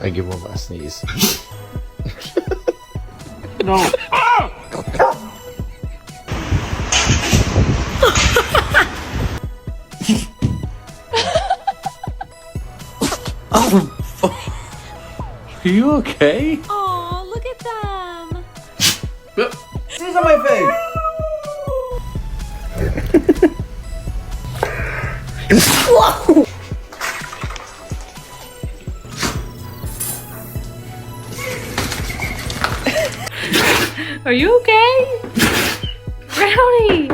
I give one last sneeze. No. Oh. Are you okay? Aw, look at them. Sneeze on my face. Are you okay? Brownie!